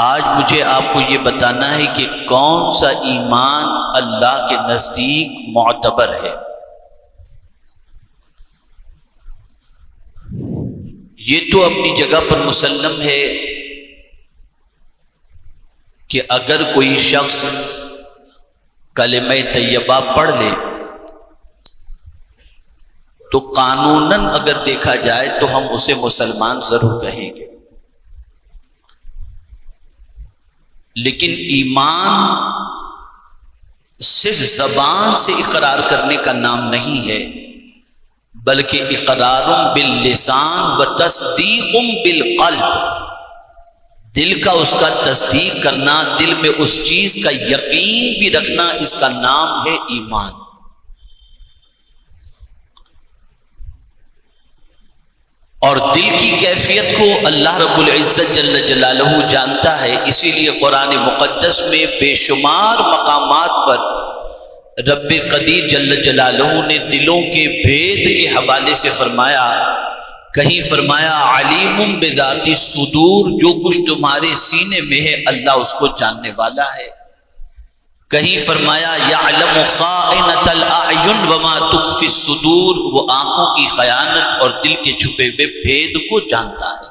آج مجھے آپ کو یہ بتانا ہے کہ کون سا ایمان اللہ کے نزدیک معتبر ہے۔ یہ تو اپنی جگہ پر مسلم ہے کہ اگر کوئی شخص کلمہ طیبہ پڑھ لے تو قانوناً اگر دیکھا جائے تو ہم اسے مسلمان ضرور کہیں گے، لیکن ایمان صرف زبان سے اقرار کرنے کا نام نہیں ہے، بلکہ اقرار باللسان و تصدیق بالقلب، دل کا اس کا تصدیق کرنا، دل میں اس چیز کا یقین بھی رکھنا، اس کا نام ہے ایمان۔ اور دل کی کیفیت کو اللہ رب العزت جل جلالہ جانتا ہے، اسی لیے قرآن مقدس میں بے شمار مقامات پر رب قدیر جل جلالہ نے دلوں کے بھید کے حوالے سے فرمایا، کہیں فرمایا علیم بذات الصدور، جو کچھ تمہارے سینے میں ہے اللہ اس کو جاننے والا ہے، کہیں فرمایا یعلم خائنۃ الاعین وما تخفی الصدور، وہ آنکھوں کی خیانت اور دل کے چھپے ہوئے بھید کو جانتا ہے۔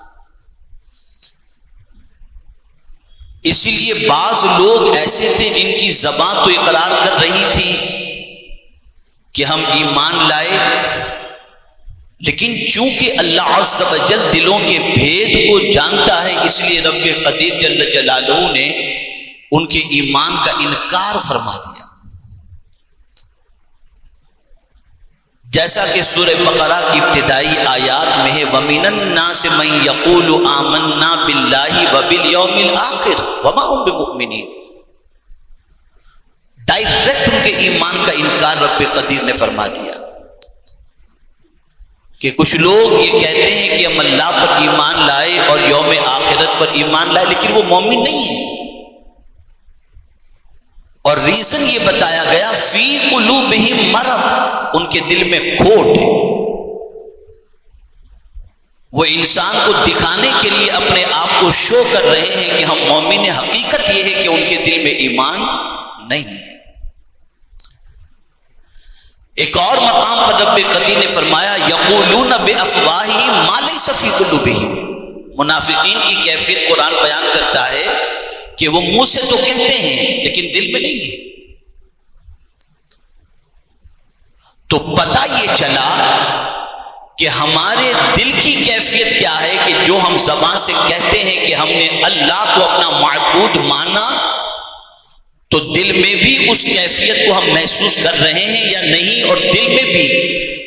اسی لیے بعض لوگ ایسے تھے جن کی زبان تو اقرار کر رہی تھی کہ ہم ایمان لائے، لیکن چونکہ اللہ عز و جل دلوں کے بھید کو جانتا ہے، اس لیے رب قدیر جل جلالہ نے ان کے ایمان کا انکار فرما دیا۔ جیسا کہ سورہ بقرہ کی ابتدائی آیات میں ہے وَمِنَ النَّاسِ مَن يَقُولُ آمَنَّا بِاللَّهِ وَبِالْيَوْمِ الْآخِرِ وَمَا هُمْ بِمُؤْمِنِينَ، ڈائریکٹ ان کے ایمان کا انکار رب قدیر نے فرما دیا کہ کچھ لوگ یہ کہتے ہیں کہ ہم اللہ پر ایمان لائے اور یوم آخرت پر ایمان لائے، لیکن وہ مومن نہیں ہے۔ اور ریزن یہ بتایا گیا فی قلوبہم مرض، ان کے دل میں کھوٹ ہے، وہ انسان کو دکھانے کے لیے اپنے آپ کو شو کر رہے ہیں کہ ہم مومن ہیں، حقیقت یہ ہے کہ ان کے دل میں ایمان نہیں ہے۔ ایک اور مقام پر رب قدیر نے فرمایا یقولون بافواہہم ما لیس فی قلوبہم، منافقین کی کیفیت قرآن بیان کرتا ہے کہ وہ منہ سے تو کہتے ہیں لیکن دل میں نہیں ہے۔ تو پتہ یہ چلا کہ ہمارے دل کی کیفیت کیا ہے کہ جو ہم زبان سے کہتے ہیں کہ ہم نے اللہ کو اپنا معبود مانا، تو دل میں بھی اس کیفیت کو ہم محسوس کر رہے ہیں یا نہیں، اور دل میں بھی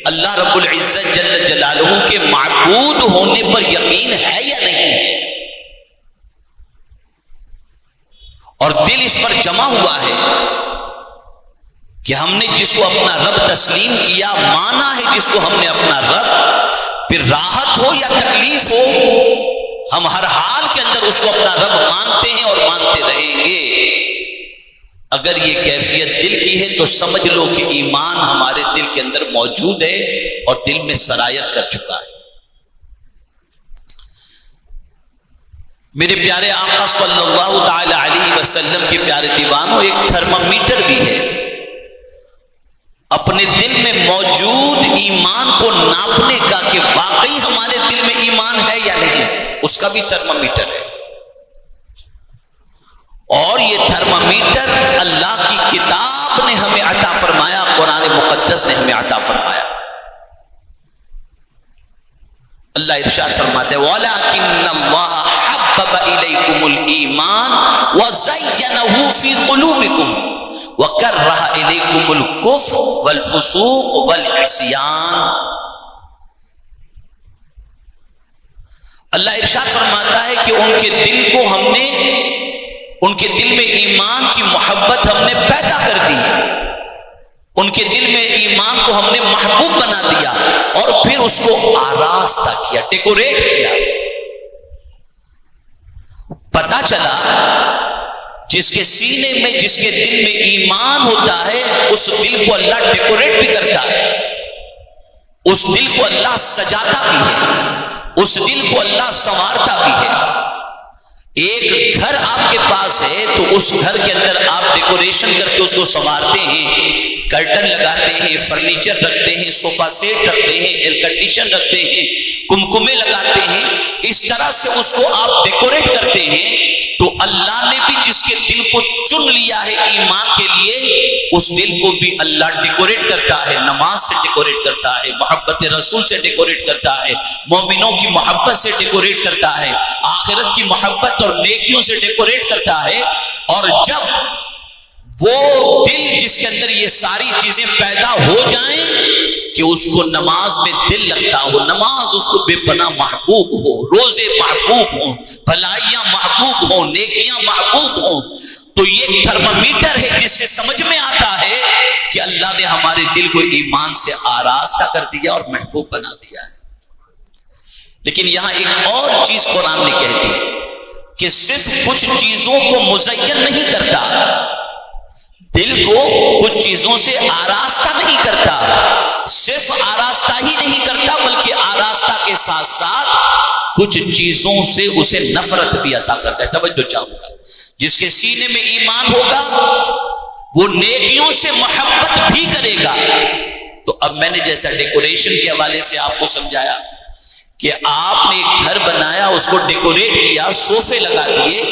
اللہ رب العزت جل جلالہ کے معبود ہونے پر یقین ہے یا نہیں ہے، اور دل اس پر جمع ہوا ہے کہ ہم نے جس کو اپنا رب تسلیم کیا، مانا ہے جس کو ہم نے اپنا رب، پھر راحت ہو یا تکلیف ہو ہم ہر حال کے اندر اس کو اپنا رب مانتے ہیں اور مانتے رہیں گے۔ اگر یہ کیفیت دل کی ہے تو سمجھ لو کہ ایمان ہمارے دل کے اندر موجود ہے اور دل میں سرایت کر چکا ہے۔ میرے پیارے آقا صلی اللہ تعالی علیہ وسلم کے پیارے دیوانوں، ایک تھرمامیٹر بھی ہے، اپنے دل میں موجود ایمان کو ناپنے کا کہ واقعی ہمارے دل میں ایمان ہے یا نہیں، اس کا بھی تھرمامیٹر ہے۔ اور یہ تھرمامیٹر اللہ کی کتاب نے ہمیں عطا فرمایا، قرآن مقدس نے ہمیں عطا فرمایا۔ اللہ ارشاد فرماتے ہیں وَلَكِنَّ اللَّهَ حَبَّبَ إِلَيْكُمُ الْإِيمَانَ وَزَيَّنَهُ فِي قُلُوبِكُمْ وَكَرَّهَ إِلَيْكُمُ الْكُفْرَ وَالْفُسُوقَ وَالْعِصْيَانَ۔ اللہ ارشاد فرماتا ہے کہ ان کے دل کو ہم نے، ان کے دل میں ایمان کی محبت ہم نے پیدا کر دی، ان کے دل میں ایمان کو ہم نے محبوب بنا دیا، اور پھر اس کو آراستہ کیا، ڈیکوریٹ کیا۔ پتہ چلا جس کے سینے میں، جس کے دل میں ایمان ہوتا ہے، اس دل کو اللہ ڈیکوریٹ بھی کرتا ہے، اس دل کو اللہ سجاتا بھی ہے، اس دل کو اللہ سنوارتا بھی ہے۔ ایک گھر آپ ہے تو اس گھر کے اندر آپ ڈیکوریشن کر کے اس کو سنوارتے ہیں، کرٹن لگاتے ہیں، فرنیچر رکھتے ہیں، صوفہ سیٹ رکھتے ہیں، ایئر کنڈیشن رکھتے ہیں، کمکمے لگاتے ہیں، اس طرح سے اس کو آپ ڈیکوریٹ کرتے ہیں، تو اللہ نے بھی جس کے دل کو چن لیا ہے ایمان کے لیے، اس دل کو بھی اللہ ڈیکوریٹ کرتا ہے، نماز سے ڈیکوریٹ کرتا ہے، محبت رسول سے ڈیکوریٹ کرتا ہے، مومنوں کی محبت سے ڈیکوریٹ کرتا ہے، آخرت کی محبت اور نیکیوں سے ڈیکوریٹ کرتا ہے۔ اور جب وہ دل جس کے اندر یہ ساری چیزیں پیدا ہو جائیں کہ اس کو نماز میں دل لگتا ہو، نماز اس کو بے پناہ محبوب ہو، روزے محبوب ہوں، بھلائیاں محبوب ہوں، نیکیاں محبوب ہوں، تو یہ تھرمامیٹر ہے جس سے سمجھ میں آتا ہے کہ اللہ نے ہمارے دل کو ایمان سے آراستہ کر دیا اور محبوب بنا دیا ہے۔ لیکن یہاں ایک اور چیز قرآن نے کہہ دی کہ صرف کچھ چیزوں کو مزین نہیں کرتا، دل کو کچھ چیزوں سے آراستہ نہیں کرتا، صرف آراستہ ہی نہیں کرتا بلکہ آراستہ کے ساتھ ساتھ کچھ چیزوں سے اسے نفرت بھی عطا کرتا ہے۔ توجہ چاہوں گا، جس کے سینے میں ایمان ہوگا وہ نیکیوں سے محبت بھی کرے گا۔ تو اب میں نے جیسا ڈیکوریشن کے حوالے سے آپ کو سمجھایا کہ آپ نے ایک گھر بنایا، اس کو ڈیکوریٹ کیا، صوفے لگا دیے،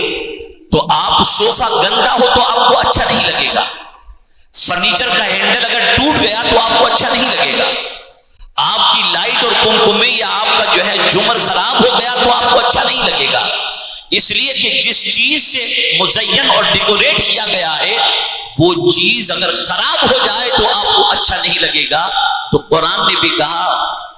تو آپ صوفہ گندا ہو تو آپ کو اچھا نہیں لگے گا، فرنیچر کا ہینڈل اگر ٹوٹ گیا تو آپ کو اچھا نہیں لگے گا، آپ کی لائٹ اور کمکمے یا آپ کا جو ہے جھومر خراب ہو گیا تو آپ کو اچھا نہیں لگے گا، اس لیے کہ جس چیز سے مزین اور ڈیکوریٹ کیا گیا ہے وہ چیز اگر خراب ہو جائے تو آپ کو اچھا نہیں لگے گا۔ تو قرآن نے بھی کہا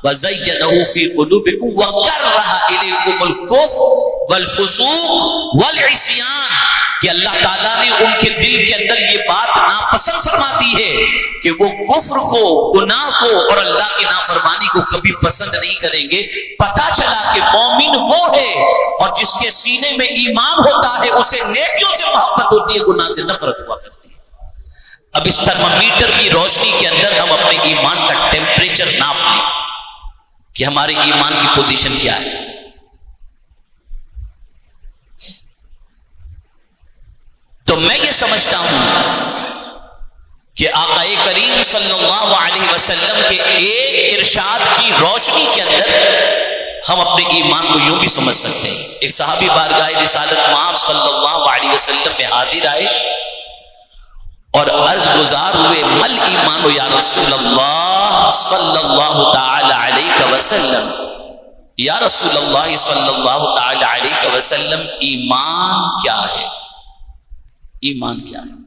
وَزَيَّنَهُ فِي قُلُوبِكُمْ وَكَرَّهَ إِلَيْكُمُ الْكُفْرَ وَالْفُسُوقَ وَالْعِصْيَانَ، کہ اللہ تعالیٰ نے ان کے دل کے اندر یہ بات ناپسند فرما دی ہے کہ وہ کفر کو، گناہ کو اور اللہ کی نافرمانی کو کبھی پسند نہیں کریں گے۔ پتہ چلا کہ مومن وہ ہے اور جس کے سینے میں ایمان ہوتا ہے اسے نیکیوں سے محبت ہوتی ہے، گناہ سے نفرت ہوا کرتی ہے۔ اب اس تھرمامیٹر کی روشنی کے اندر ہم اپنے ایمان کا ٹیمپریچر ناپ لیں کہ ہمارے ایمان کی پوزیشن کیا ہے۔ تو میں یہ سمجھتا ہوں کہ آقا کریم صلی اللہ علیہ وسلم کے ایک ارشاد کی روشنی کے اندر ہم اپنے ایمان کو یوں بھی سمجھ سکتے ہیں۔ ایک صحابی بارگاہ رسالت مآب صلی اللہ علیہ وسلم میں حاضر آئے اور عرض گزار ہوئے مل ایمان یا رسول اللہ صلی اللہ تعالی علیہ وسلم، یا رسول اللہ صلی اللہ تعالی علیہ وسلم ایمان کیا ہے؟ ایمان کیا ہے؟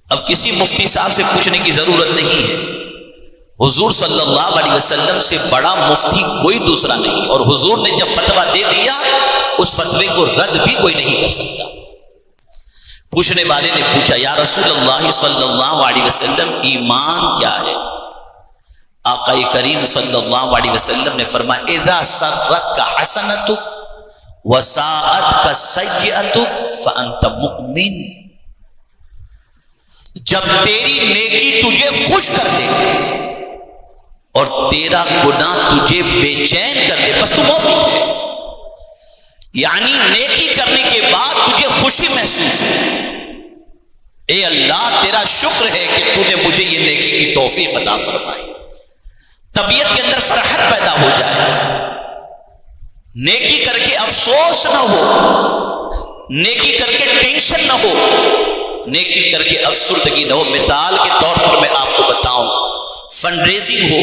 اب کسی مفتی صاحب سے پوچھنے کی ضرورت نہیں ہے، حضور صلی اللہ علیہ وسلم سے بڑا مفتی کوئی دوسرا نہیں، اور حضور نے جب فتویٰ دے دیا اس فتوے کو رد بھی کوئی نہیں کر سکتا۔ پوچھنے والے نے پوچھا یا رسول اللہ صلی اللہ علیہ وسلم ایمان کیا ہے؟ آقا کریم صلی اللہ علیہ وسلم نے فرمایا اذا سرتک حسنتک وساءتک سیئتک فانت مؤمن، جب تیری نیکی تجھے خوش کر دے اور تیرا گناہ تجھے بے چین کر دے بس تو مومن ہے، یعنی نیکی کرنے کے بعد تجھے خوشی محسوس ہو، اے اللہ تیرا شکر ہے کہ تو نے مجھے یہ نیکی کی توفیق عطا فرمائی، طبیعت کے اندر فرحت پیدا ہو جائے، نیکی کر کے افسوس نہ ہو، نیکی کر کے ٹینشن نہ ہو، نیکی کر کے افسردگی نہ ہو۔ مثال کے طور پر میں آپ کو بتاؤں، فنڈ ریزنگ ہو،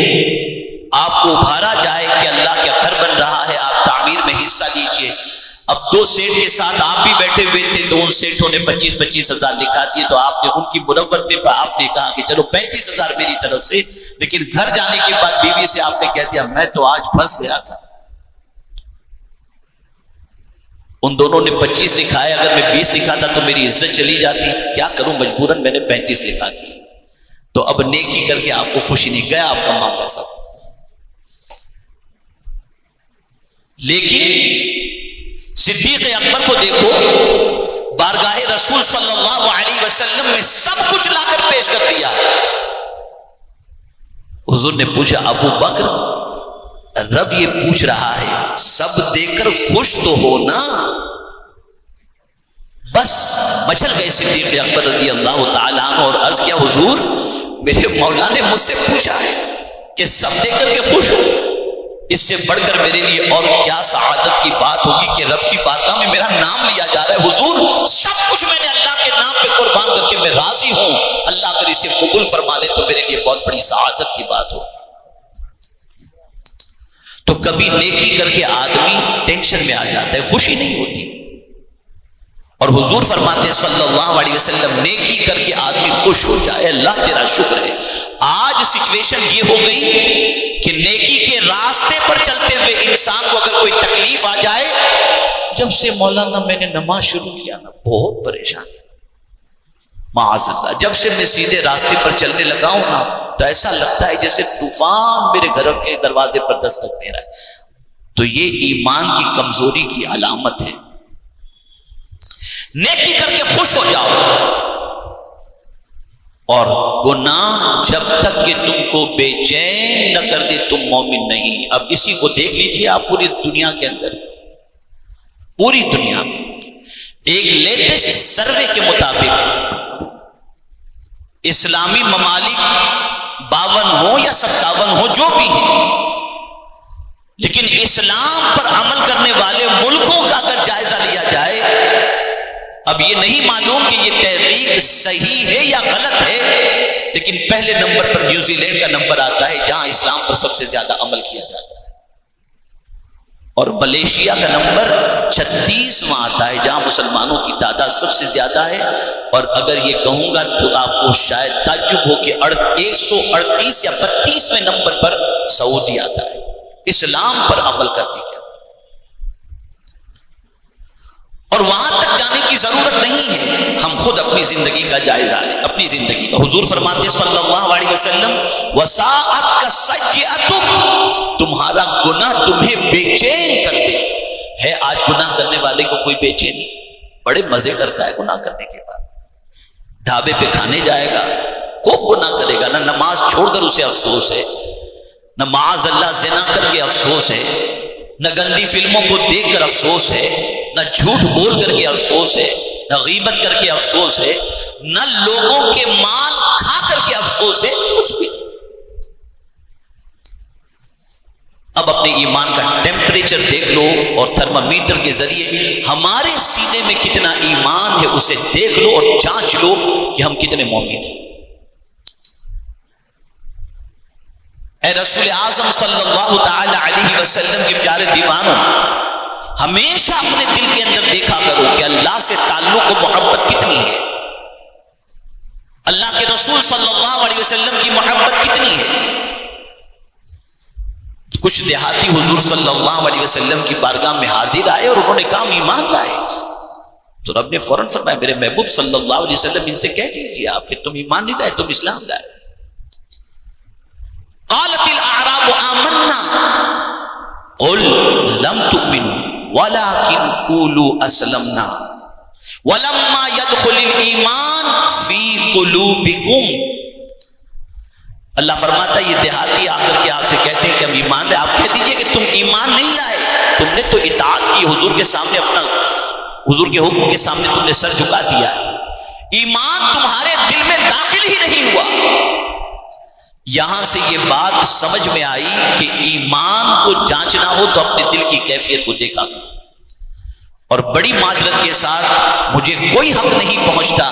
آپ کو ابھارا جائے کہ اللہ کا گھر بن رہا ہے، آپ تعمیر میں حصہ لیجئے، اب 2 سیٹ کے ساتھ آپ بھی بیٹھے ہوئے تھے تو ان سیٹوں نے 25-25 ہزار لکھا دیے، تو آپ نے ان کی منور میں آپ نے کہا کہ چلو 35 ہزار میری طرف سے، لیکن گھر جانے کے بعد بیوی سے آپ نے کہہ دیا میں تو آج پھنس گیا تھا، ان دونوں نے 25 لکھا ہے، اگر میں 20 لکھا تھا تو میری عزت چلی جاتی، کیا کروں مجبوراً میں نے 35 لکھا دی، تو اب نیکی کر کے آپ کو خوشی نہیں، گیا آپ کا معاملہ سب۔ لیکن صدیق اکبر کو دیکھو، بارگاہ رسول صلی اللہ علیہ وسلم میں سب کچھ لا کر پیش کر دیا، حضور نے پوچھا ابو بکر رب یہ پوچھ رہا ہے سب دے کر خوش تو ہو نا، مچل گئے صدیق اکبر رضی اللہ تعالیٰ عنہ اور عرض کیا حضور میرے مولا نے مجھ سے پوچھا ہے کہ سب دیکھ کر کے خوش ہو، اس سے بڑھ کر میرے لیے اور کیا سعادت کی بات ہوگی کہ رب کی بارگاہ میں میرا نام لیا جا رہا ہے۔ حضور سب کچھ میں نے اللہ کے نام پہ قربان کر کے میں راضی ہوں، اللہ اگر اسے قبول فرما لے تو میرے لیے بہت بڑی سعادت کی بات ہوگی۔ تو کبھی نیکی کر کے آدمی ٹینشن میں آ جاتا ہے، خوشی نہیں ہوتی، اور حضور فرماتے ہیں صلی اللہ علیہ وسلم نیکی کر کے آدمی خوش ہو جائے، اللہ تیرا شکر ہے۔ آج سچویشن یہ ہو گئی کہ نیکی کے راستے پر چلتے ہوئے انسان کو اگر کوئی تکلیف آ جائے، جب سے مولانا میں نے نماز شروع کیا نا بہت پریشان ہے، معاذ اللہ، جب سے میں سیدھے راستے پر چلنے لگا ہوں نا تو ایسا لگتا ہے جیسے طوفان میرے گھر کے دروازے پر دستک دے رہا ہے۔ تو یہ ایمان کی کمزوری کی علامت ہے۔ نیکی کر کے خوش ہو جاؤ، اور گناہ جب تک کہ تم کو بے چین نہ کر دے تم مومن نہیں۔ اب اسی کو دیکھ لیجئے آپ پوری دنیا کے اندر، پوری دنیا میں ایک لیٹسٹ سروے کے مطابق اسلامی ممالک 52 ہو یا 57 ہو جو بھی ہیں، لیکن اسلام پر عمل کرنے والے ملکوں کا اگر جائزہ لیا جائے، اب یہ نہیں معلوم کہ یہ تحقیق صحیح ہے یا غلط ہے، لیکن پہلے نمبر پر نیوزی لینڈ کا نمبر آتا ہے جہاں اسلام پر سب سے زیادہ عمل کیا جاتا ہے، اور ملیشیا کا نمبر 36واں آتا ہے جہاں مسلمانوں کی تعداد سب سے زیادہ ہے، اور اگر یہ کہوں گا تو آپ کو شاید تعجب ہو کہ 138 یا 32ویں نمبر پر سعودی آتا ہے اسلام پر عمل کرنے کے۔ اور وہاں تک جانے کی ضرورت نہیں ہے، ہم خود اپنی زندگی کا جائزہ لیں، اپنی زندگی کا۔ حضور فرماتے صلی اللہ علیہ وسلم وساعت کا تمہارا گناہ تمہیں بے چین کر دے۔ ہے آج گناہ کرنے والے کو کوئی بے چینی؟ بڑے مزے کرتا ہے گناہ کرنے کے بعد، ڈھابے پہ کھانے جائے گا، خوب گناہ کرے گا، نہ نماز چھوڑ کر اسے افسوس ہے، نہ معاذ اللہ زنا کر کے افسوس ہے، نہ گندی فلموں کو دیکھ کر افسوس ہے، نہ جھوٹ بول کر کے افسوس ہے، نہ غیبت کر کے افسوس ہے، نہ لوگوں کے مال کھا کر کے افسوس ہے، کچھ بھی نہیں۔ اب اپنے ایمان کا ٹیمپریچر دیکھ لو، اور تھرمامیٹر کے ذریعے ہمارے سینے میں کتنا ایمان ہے اسے دیکھ لو اور جانچ لو کہ ہم کتنے مومن ہیں۔ اے رسول اعظم صلی اللہ تعالی علیہ وسلم کے پیارے دیوانوں، ہمیشہ اپنے دل کے اندر دیکھا کرو کہ اللہ سے تعلق و محبت کتنی ہے، اللہ کے رسول صلی اللہ علیہ وسلم کی محبت کتنی ہے۔ کچھ دیہاتی حضور صلی اللہ علیہ وسلم کی بارگاہ میں حاضر آئے اور انہوں نے کہا ایمان لائے، تو رب نے فوراً فرمایا میرے محبوب صلی اللہ علیہ وسلم ان سے کہہ دیجیے آپ کہ تم ایمان نہیں لائے، تم اسلام لائے۔ قالت الاعراب آمنا قل لم تؤمنوا ولكن قولوا اسلمنا ولما يدخل الايمان في قلوبكم۔ اللہ فرماتا ہے یہ دیہاتی آ کر کے آپ سے کہتے ہیں کہ ہم ایمان لائے، آپ کہہ دیجئے کہ تم ایمان نہیں لائے، تم نے تو اطاعت کی، حضور کے سامنے اپنا، حضور کے حکم کے سامنے تم نے سر جھکا دیا ہے، ایمان تمہارے دل میں داخل ہی نہیں ہوا۔ یہاں سے یہ بات سمجھ میں آئی کہ ایمان کو جانچنا ہو تو اپنے دل کی کیفیت کو دیکھا کرو، اور بڑی معذرت کے ساتھ مجھے کوئی حق نہیں پہنچتا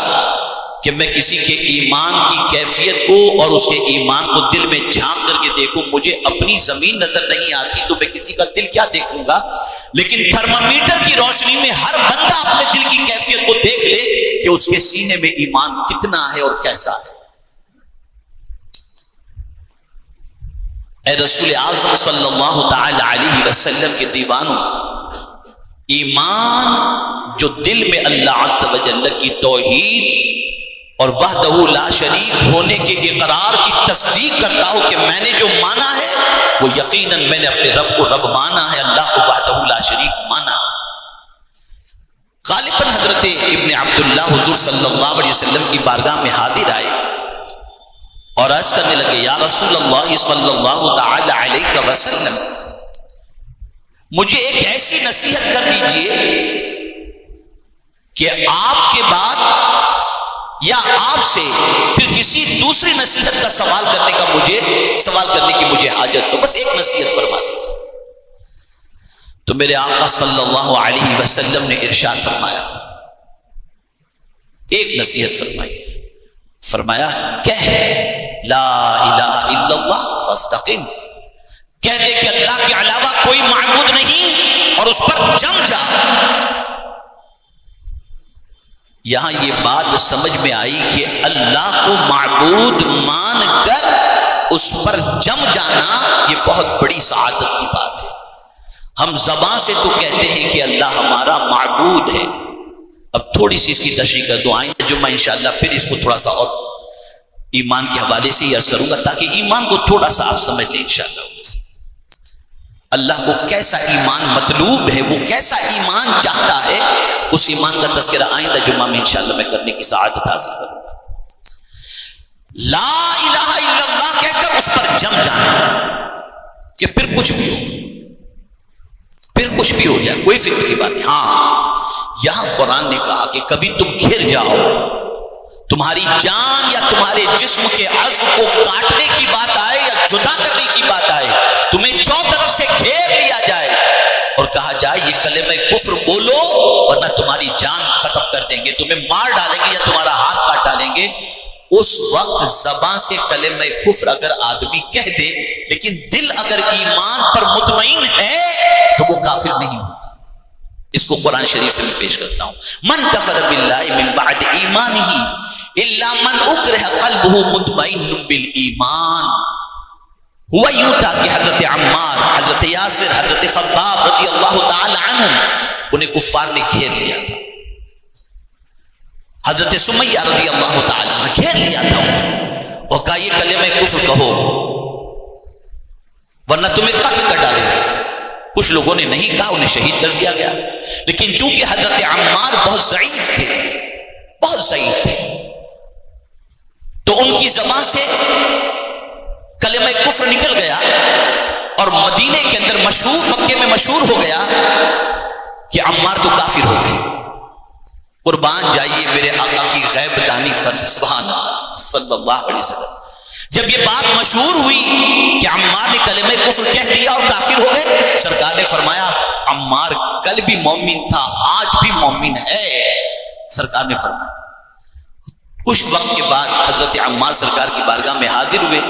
کہ میں کسی کے ایمان کی کیفیت کو اور اس کے ایمان کو دل میں جھانک کر کے دیکھوں، مجھے اپنی زمین نظر نہیں آتی تو میں کسی کا دل کیا دیکھوں گا، لیکن تھرمامیٹر کی روشنی میں ہر بندہ اپنے دل کی کیفیت کو دیکھ لے کہ اس کے سینے میں ایمان کتنا ہے اور کیسا ہے۔ اے رسول اعظم صلی اللہ تعالی علیہ وسلم کے دیوانوں، ایمان جو دل میں اللہ عز و جل کی توحید اور وحدہ لا شریک ہونے کے اقرار کی تصدیق کرتا ہو کہ میں نے جو مانا ہے وہ یقیناً میں نے اپنے رب کو رب مانا ہے، اللہ کو وحدہ لا شریک مانا۔ غالباً حضرت ابن عبداللہ حضور صلی اللہ علیہ وسلم کی بارگاہ میں حاضر آئے اور عرض کرنے لگے یا رسول اللہ صلی اللہ تعالی علیہ وسلم، مجھے ایک ایسی نصیحت کر دیجئے کہ آپ کے بعد یا آپ سے پھر کسی دوسری نصیحت کا سوال کرنے کی مجھے حاجت، تو بس ایک نصیحت فرما دیجیے۔ تو میرے آقا صلی اللہ علیہ وسلم نے ارشاد فرمایا، ایک نصیحت فرمائی، فرمایا کہہ لا الہ الا اللہ فاستقم، کہہ دے کہ اللہ کے علاوہ کوئی معبود نہیں اور اس پر جم جا۔ یہاں یہ بات سمجھ میں آئی کہ اللہ کو معبود مان کر اس پر جم جانا یہ بہت بڑی سعادت کی بات ہے۔ ہم زبان سے تو کہتے ہیں کہ اللہ ہمارا معبود ہے۔ اب تھوڑی سی اس کی تشریح کر دو، آئندہ جمعہ انشاءاللہ پھر اس کو تھوڑا سا اور ایمان کے حوالے سے ہی عرض کروں گا تاکہ ایمان کو تھوڑا سا آپ سمجھ لیں انشاءاللہ۔ اللہ کو کیسا ایمان مطلوب ہے، وہ کیسا ایمان چاہتا ہے، اس ایمان کا تذکرہ آئندہ جمعہ میں انشاءاللہ میں کرنے کی سعادت حاصل کروں گا۔ لا الہ الا اللہ کہہ کر اس پر جم جانا کہ پھر کچھ بھی ہو جائے کوئی فکر کی بات نہیں۔ ہاں یہاں قرآن نے کہا کہ کبھی تم گھر جاؤ، تمہاری جان یا تمہارے جسم کے عضو کو کاٹنے کی بات آئے یا جدا کرنے کی بات آئے، تمہیں چوں طرف سے گھیر لیا جائے اور کہا جائے یہ کلمہ کفر بولو ورنہ تمہاری جان ختم کر دیں گے، تمہیں مار ڈالیں گے یا تمہارا ہاتھ کاٹ ڈالیں گے، اس وقت زبان سے کلمہ کفر اگر آدمی کہہ دے لیکن دل اگر ایمان پر مطمئن ہے تو وہ کافر نہیں ہوتا۔ اس کو قرآن شریف سے میں پیش کرتا ہوں، من کفر باللہ من بعد ایمانہ الا من اکرہ قلبہ مطمئن بالایمان۔ ہوا یوں تھا کہ حضرت عمار، حضرت یاسر، حضرت خباب رضی اللہ تعالی عنہم انہیں کفار نے گھیر لیا تھا، حضرت سمیہ رضی اللہ تعالی عنہ گھیر لیا تھا اور کہا یہ کلمہ کفر کہو ورنہ تمہیں قتل کر ڈالیں گے۔ کچھ لوگوں نے نہیں کہا، انہیں شہید کر دیا گیا، لیکن چونکہ حضرت عمار بہت ضعیف تھے تو ان کی زبان سے کلمہ کفر نکل گیا اور مدینے کے اندر مکے میں مشہور ہو گیا کہ عمار تو کافر ہو گئے۔ قربان جائیے میرے آقا کی غیب دانی پر، سبحان اللہ صلی اللہ علیہ وسلم۔ جب یہ بات مشہور ہوئی کہ عمار نے کلمہ کفر کہہ دیا اور کافر ہو گئے، سرکار نے فرمایا عمار کل بھی مومن تھا آج بھی مومن ہے۔ سرکار نے فرمایا کچھ وقت کے بعد حضرت عمار سرکار کی بارگاہ میں حاضر ہوئے،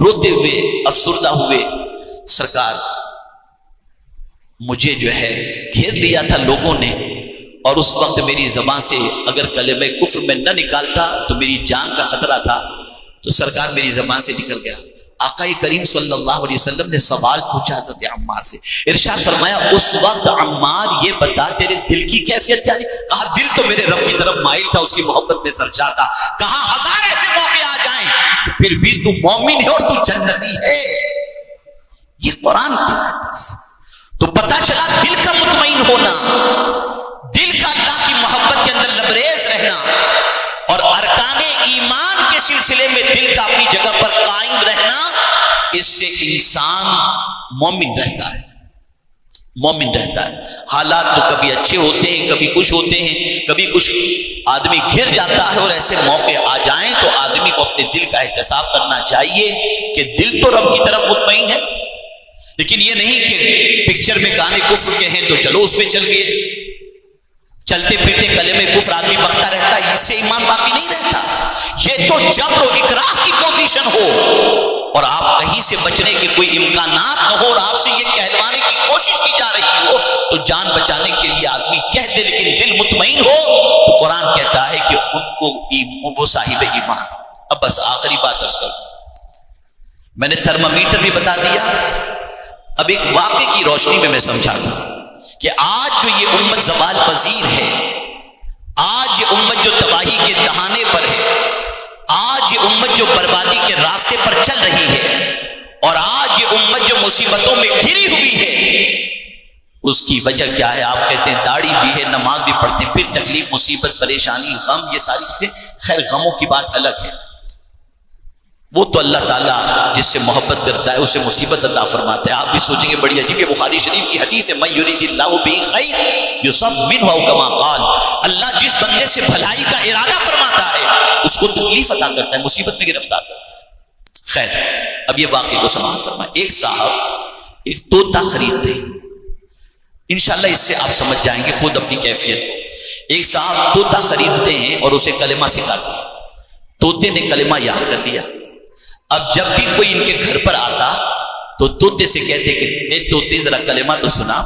روتے ہوئے افسردہ ہوئے، سرکار مجھے جو ہے گھیر لیا تھا لوگوں نے اور اس وقت میری زبان سے اگر کلمہ کفر میں نہ نکالتا تو میری جان کا خطرہ تھا، تو سرکار میری زبان سے نکل گیا۔ آقا کریم صلی اللہ علیہ وسلم نے سوال پوچھا حضرت عمار سے، ارشاد فرمایا اس وقت عمار یہ بتا تیرے دل کی کیفیت کیا تھی؟ کہا دل تو میرے رب کی طرف مائل تھا، اس کی محبت میں سرشار تھا۔ کہا ہزار ایسے موقع آ جائیں پھر بھی تو مومن ہے اور تو جنتی ہے۔ یہ قرآن کی بات تو پتا چلا دل کا مطمئن ہونا، دل کا اللہ کی محبت کے اندر لبریز رہنا اور ارکان ایمان کے سلسلے میں دل کا اپنی جگہ پر قائم رہنا، اس سے انسان مومن رہتا ہے۔ حالات تو کبھی اچھے ہوتے ہیں، کبھی کچھ ہوتے ہیں، کبھی کچھ آدمی گھر جاتا ہے اور ایسے موقع آ جائیں تو آدمی کو اپنے دل کا احتساب کرنا چاہیے کہ دل تو رب کی طرف مطمئن ہے، لیکن یہ نہیں کہ پکچر میں گانے کفر کے ہیں تو چلو اس پہ چل گئے، چلتے پھرتے کلمہ کفر آدمی بکتا رہتا ہے، اس سے ایمان باقی نہیں رہتا۔ یہ تو جبر و اکراہ کی پوزیشن ہو اور آپ کہیں سے بچنے کے کوئی امکانات نہ ہو اور آپ سے یہ کہلوانے کی کوشش کی جا رہی ہو تو جان بچانے کے لیے آدمی کہہ دے لیکن دل مطمئن ہو تو قرآن کہتا ہے کہ ان کو وہ صاحب ایمان۔ اب بس آخری بات عرض کروں، میں نے تھرمامیٹر بھی بتا دیا، اب ایک واقعے کی روشنی میں سمجھا دوں کہ آج جو یہ امت زوال پذیر ہے، آج یہ امت جو تباہی کے دہانے پر ہے، آج یہ امت جو بربادی کے راستے پر چل رہی ہے اور آج یہ امت جو مصیبتوں میں گھری ہوئی ہے، اس کی وجہ کیا ہے؟ آپ کہتے ہیں داڑھی بھی ہے، نماز بھی پڑھتے ہیں، پھر تکلیف مصیبت پریشانی غم، یہ ساری چیزیں، خیر غموں کی بات الگ ہے، وہ تو اللہ تعالیٰ جس سے محبت کرتا ہے اسے مصیبت عطا فرماتا ہے۔ آپ بھی سوچیں گے بڑی عجیب ہے، بخاری شریف کی حدیث ہے، من یرید اللہ بہ خیر یصب منہ او کما قال، اللہ جس بندے سے بھلائی کا ارادہ فرماتا ہے اس کو تکلیف عطا کرتا ہے، مصیبت میں گرفتار کرتا ہے۔ خیر، اب یہ واقعے کو سماعت فرمائیں۔ ایک صاحب ایک طوطا خریدتے ہیں، انشاءاللہ اس سے آپ سمجھ جائیں گے خود اپنی کیفیت کو۔ ایک صاحب طوطا خریدتے ہیں اور اسے کلمہ سکھاتے ہیں، طوطے نے کلمہ یاد کر لیا۔ اب جب بھی کوئی ان کے گھر پر آتا تو طوطے سے کہتے کہ اے طوطے ذرا کلمہ تو سنا،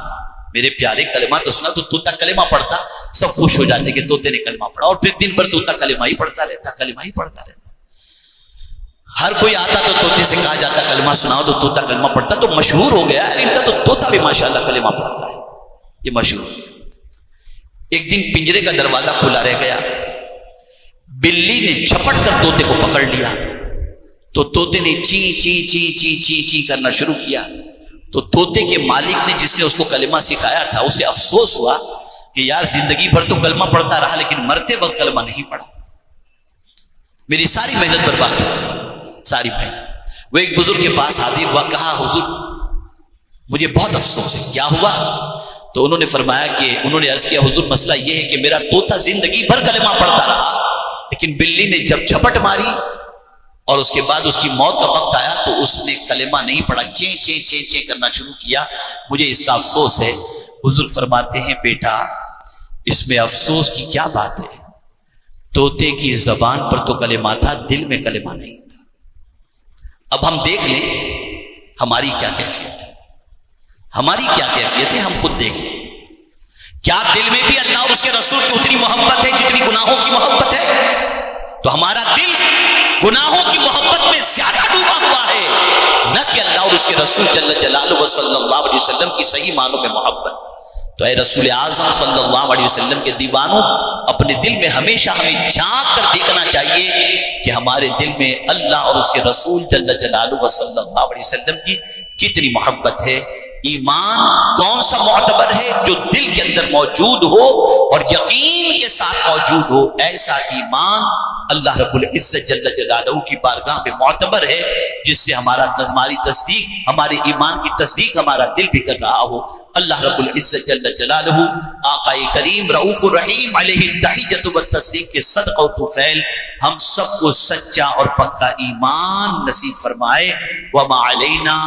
میرے پیارے کلمہ تو سنا، تو طوطا کلمہ پڑھتا، سب خوش ہو جاتے کہ طوطے نے کلمہ پڑھا، اور پھر دن بھر طوطا کلمہ ہی پڑھتا رہتا، کلمہ ہی پڑھتا رہتا۔ ہر کوئی آتا تو طوطے سے کہا جاتا کلمہ سناؤ، تو طوطا کلمہ پڑھتا، تو مشہور ہو گیا ان کا تو طوطا بھی ماشاءاللہ کلمہ پڑھتا ہے، یہ مشہور ہو گیا۔ ایک دن پنجرے کا دروازہ کھلا رہ گیا، بلی نے جھپٹ کر طوطے کو پکڑ لیا، تو طوطے نے چی چی چی چی چی چی کرنا شروع کیا۔ تو طوطے کے مالک نے جس نے اس کو کلمہ سکھایا تھا اسے افسوس ہوا کہ یار زندگی بھر تو کلمہ پڑھتا رہا لیکن مرتے وقت کلمہ نہیں پڑھا، میری ساری محنت برباد ہو گئی، ساری محنت۔ وہ ایک بزرگ کے پاس حاضر ہوا، کہا حضور مجھے بہت افسوس ہے، کیا ہوا؟ تو انہوں نے فرمایا کہ انہوں نے عرض کیا حضور مسئلہ یہ ہے کہ میرا طوطا زندگی بھر کلمہ پڑھتا رہا لیکن بلی نے جب جھپٹ ماری اور اس کے بعد اس کی موت کا وقت آیا تو اس نے کلمہ نہیں پڑھا، چیں چیں چیں چیں کرنا شروع کیا، مجھے اس کا افسوس ہے۔ حضور فرماتے ہیں بیٹا اس میں افسوس کی کیا بات ہے، طوطے کی زبان پر تو کلمہ تھا، دل میں کلمہ نہیں تھا۔ اب ہم دیکھ لیں ہماری کیا کیفیت ہے، ہماری کیا کیفیت ہے، ہم خود دیکھ لیں۔ کیا دل میں بھی اللہ اور اس کے رسول کی اتنی محبت ہے جتنی گناہوں کی محبت ہے؟ تو ہمارا دل گناہوں کی محبت میں زیادہ ڈوبا ہوا ہے، نہ کہ اللہ اور اس کے رسول جل جلالہ صلی اللہ علیہ وسلم کی صحیح معنوں میں محبت۔ تو اے رسول اعظم صلی اللہ علیہ وسلم کے دیوانوں، اپنے دل میں ہمیشہ ہمیں جھانک کر دیکھنا چاہیے کہ ہمارے دل میں اللہ اور اس کے رسول جل جلالہ صلی اللہ علیہ وسلم کی کتنی محبت ہے۔ ایمان کون سا معتبر ہے؟ جو دل کے اندر موجود ہو اور یقین کے ساتھ موجود ہو، ایسا ایمان اللہ رب العزت جل جلالہ کی بارگاہ میں معتبر ہے، جس سے ہماری تصدیق، ہمارے ایمان کی تصدیق ہمارا دل بھی کر رہا ہو۔ اللہ رب العزت جل جلالہ آقا کریم رؤوف الرحیم علیہ التحیۃ والتسلیم کے صدقہ و طفیل ہم سب کو سچا اور پکا ایمان نصیب فرمائے۔ وما علینا